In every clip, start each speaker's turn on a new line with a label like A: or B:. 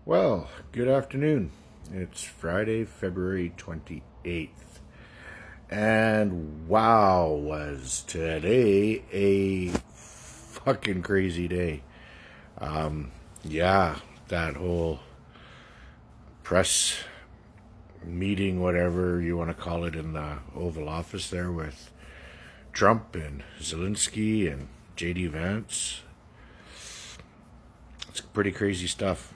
A: Well, good afternoon. It's Friday, February 28th. And wow, was today a fucking crazy day. Yeah, that whole press meeting, whatever you want to call it, in the Oval Office there with Trump and Zelensky and JD Vance. It's pretty crazy stuff.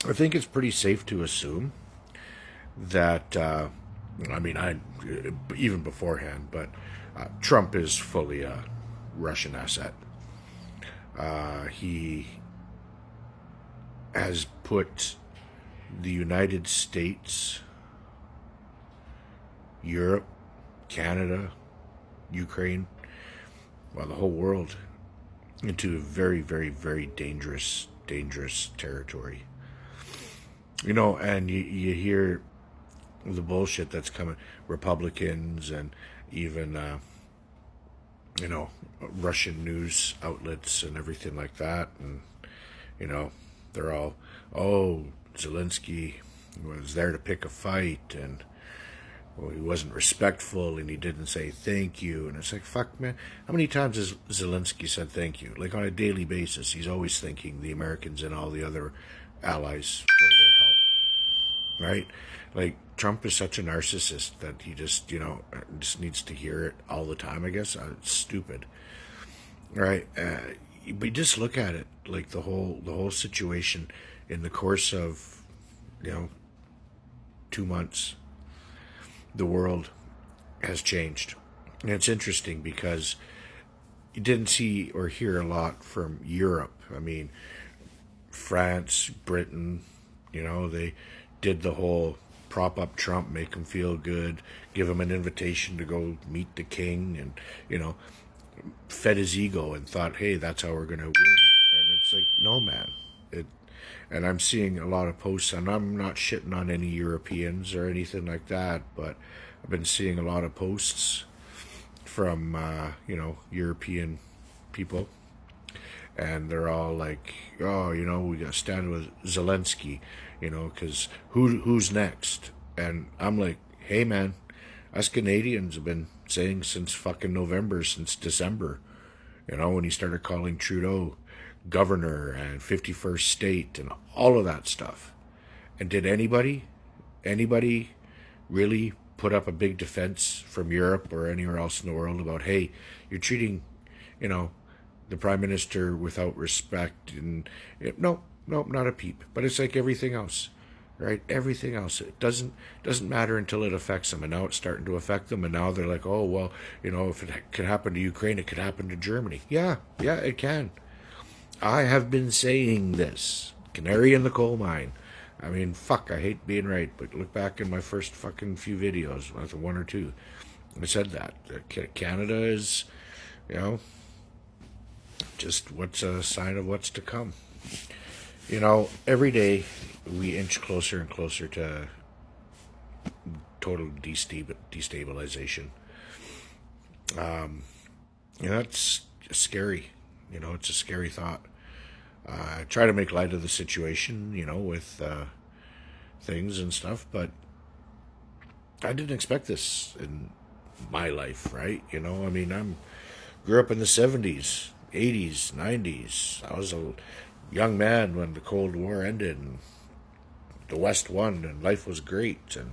A: I think it's pretty safe to assume that I even beforehand, but Trump is fully a Russian asset. He has put the United States, Europe, Canada, Ukraine, well, the whole world into a very, very, very dangerous territory. And you hear the bullshit that's coming, Republicans and even Russian news outlets and everything like that, and they're all, oh, Zelensky was there to pick a fight, and well, he wasn't respectful, and he didn't say thank you, and it's like, fuck, man, how many times has Zelensky said thank you? Like on a daily basis, he's always thanking the Americans and all the other allies for their help, right? Like Trump is such a narcissist that he just needs to hear it all the time. I guess it's stupid, right? But just look at it, like the whole situation in the course of 2 months, the world has changed, and it's interesting because you didn't see or hear a lot from Europe. I mean, France, Britain, they did the whole prop up Trump, make him feel good, give him an invitation to go meet the king, and fed his ego and thought, hey, that's how we're going to win. And it's like, no, man. And I'm seeing a lot of posts, and I'm not shitting on any Europeans or anything like that, but I've been seeing a lot of posts from, European people, and they're all like, oh, we got to stand with Zelensky, because who's next? And I'm like, hey, man, us Canadians have been saying since fucking November, since December, when he started calling Trudeau governor and 51st state and all of that stuff. And did anybody really put up a big defense from Europe or anywhere else in the world about, hey, you're treating, the prime minister without respect? And no, not a peep. But it's like everything else, right? Everything else, it doesn't matter until it affects them, and now it's starting to affect them, and now they're like, oh well, if it could happen to Ukraine, it could happen to Germany. Yeah, it can. I have been saying this, canary in the coal mine. I mean, fuck, I hate being right, but look back in my first fucking few videos, one or two, I said that Canada is, just what's a sign of what's to come. Every day we inch closer and closer to total destabilization. That's scary. It's a scary thought. I try to make light of the situation, with things and stuff, but I didn't expect this in my life, right? Grew up in the 70s, 80s, 90s. I was a young man when the Cold War ended and the West won and life was great, and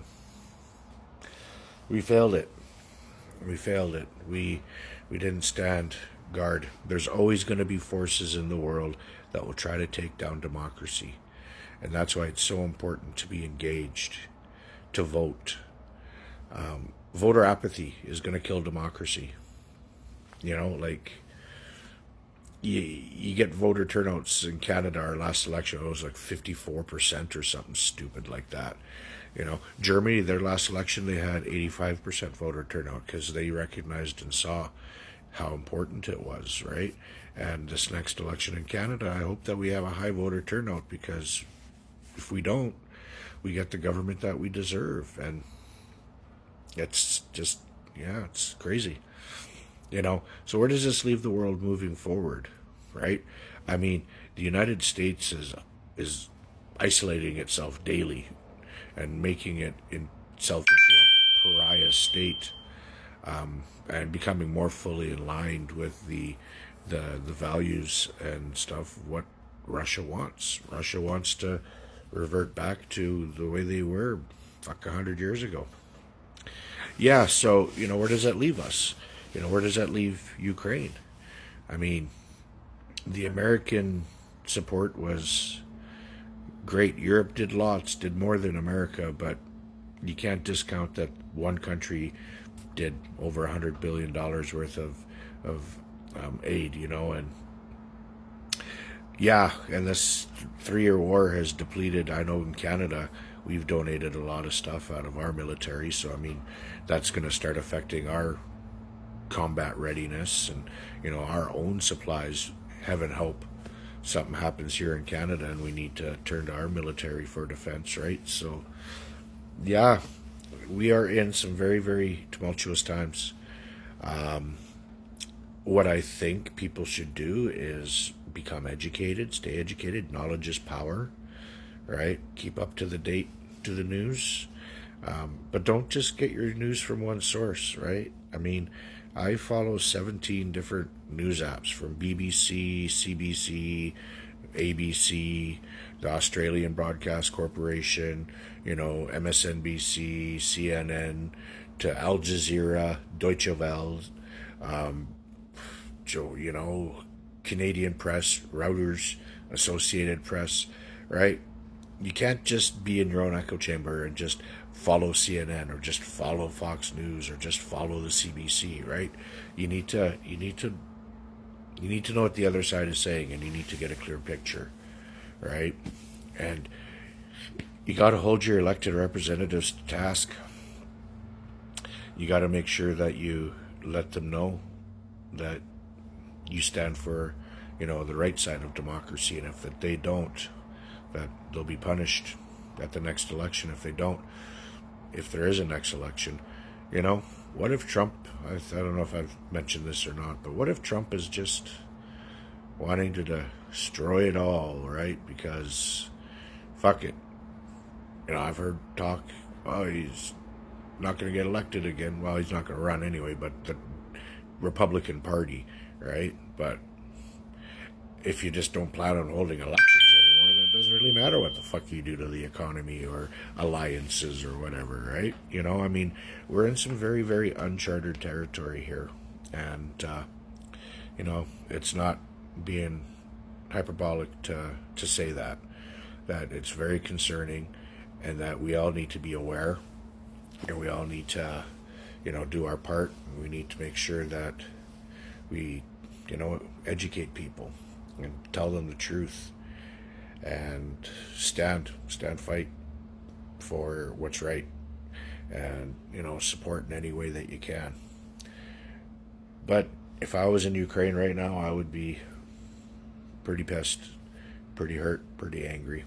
A: we failed it. We didn't stand guard. There's always going to be forces in the world that will try to take down democracy. And that's why it's so important to be engaged, to vote. Voter apathy is going to kill democracy. Like you get voter turnouts in Canada. Our last election, it was like 54% or something stupid like that. Germany, their last election, they had 85% voter turnout because they recognized and saw how important it was, right? And this next election in Canada, I hope that we have a high voter turnout, because if we don't, we get the government that we deserve. And it's just, it's crazy. So where does this leave the world moving forward, right? I mean, the United States is isolating itself daily and making itself into a pariah state, and becoming more fully aligned with the values and stuff of what Russia wants. Russia wants to revert back to the way they were 100 years ago. Yeah, so where does that leave us? Where does that leave Ukraine? I mean, the American support was great. Europe did lots, did more than America, but you can't discount that one country did over $100 billion worth of aid, and yeah, and this 3 year war has depleted. I know in Canada we've donated a lot of stuff out of our military, so I mean that's going to start affecting our combat readiness and our own supplies. Heaven help something happens here in Canada and we need to turn to our military for defense, right? So yeah, we are in some very, very tumultuous times. What I think people should do is become educated, stay educated. Knowledge is power, right? Keep up to the date to the news. But don't just get your news from one source, right? I mean, I follow 17 different news apps from BBC, CBC, ABC, the Australian Broadcast Corporation, MSNBC, CNN, to Al Jazeera, Deutsche Welle, Canadian Press, Reuters, Associated Press, right? You can't just be in your own echo chamber and just follow CNN or just follow Fox News or just follow the CBC, right? You need to know what the other side is saying, and you need to get a clear picture, right? And you got to hold your elected representatives to task. You got to make sure that you let them know that you stand for, the right side of democracy, and if that they don't, that they'll be punished at the next election if they don't. If there is a next election, what if Trump? I don't know if I've mentioned this or not, but what if Trump is just wanting to destroy it all, right? Because fuck it. I've heard talk. Oh, he's not going to get elected again. Well, he's not going to run anyway, but the Republican Party, right? But if you just don't plan on holding elections anymore, then it doesn't really matter what the fuck you do to the economy or alliances or whatever, right? I mean, we're in some very, very uncharted territory here. And, it's not being hyperbolic to say that it's very concerning and that we all need to be aware and we all need to, do our part. We need to make sure that we, educate people and tell them the truth and stand fight for what's right and support in any way that you can. But if I was in Ukraine right now, I would be pretty pissed, pretty hurt, pretty angry.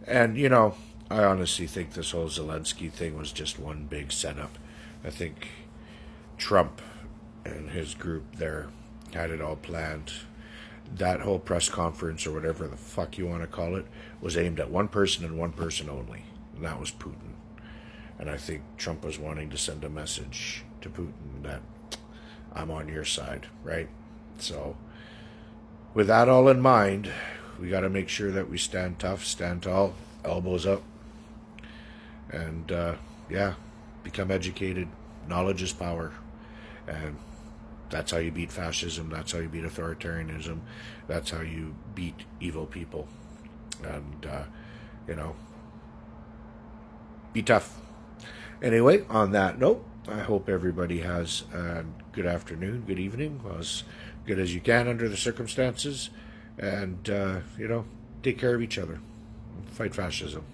A: And I honestly think this whole Zelensky thing was just one big setup. I think Trump and his group there had it all planned. That whole press conference, or whatever the fuck you want to call it, was aimed at one person and one person only, and that was Putin. And I think Trump was wanting to send a message to Putin that I'm on your side, right? So with that all in mind, we got to make sure that we stand tough, stand tall, elbows up, and become educated. Knowledge is power, and that's how you beat fascism. That's how you beat authoritarianism. That's how you beat evil people. And, be tough. Anyway, on that note, I hope everybody has a good afternoon, good evening, as good as you can under the circumstances. And, take care of each other. Fight fascism.